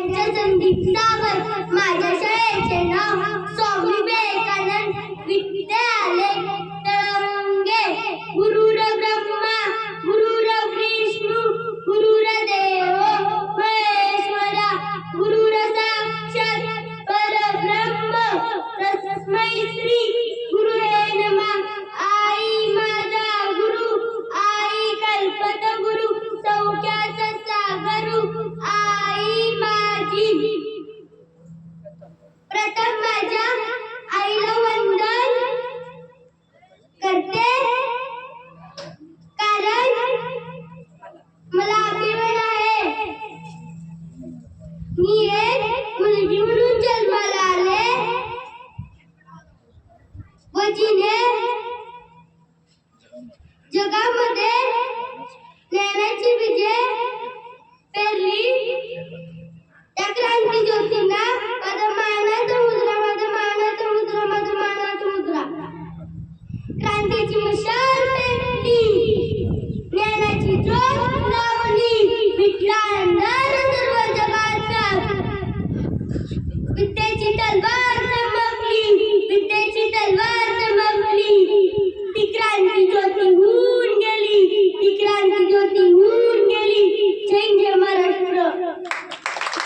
ज्ञानाच्या संधीत सागर माझ्या शाळेचे नाव स्वामी विवेकानंद विद्यालय तळंगे गुरुर ब्रह्मा गुरुर विष्णू गुरुर देव महेश्वरा गुरुर साक्षात परब्रह्म तस्मै श्री गुरुवे नमः आई माझा गुरु आई कल्पतगुरु सौख्याचा सागरू आई माझी प्रथम माझ्या आईला वंदन करते कारण मला अभिमान आहे मी एक मुलगी म्हणून जन्माला आले व जिने जगामध्ये ज्ञानाची विजय पेरली त्या क्रांती ज्योतींना माझा मानाचा मुद्रा माझा मानाचा मुद्रा माझा मानाचा मुद्रा क्रांतीची मशाल पेटली ज्ञानाची ज्योत लावली विटला अंधार सर्व जगाचा विद्येची तलवार चमकली विद्येची तलवार चमकली ती क्रांती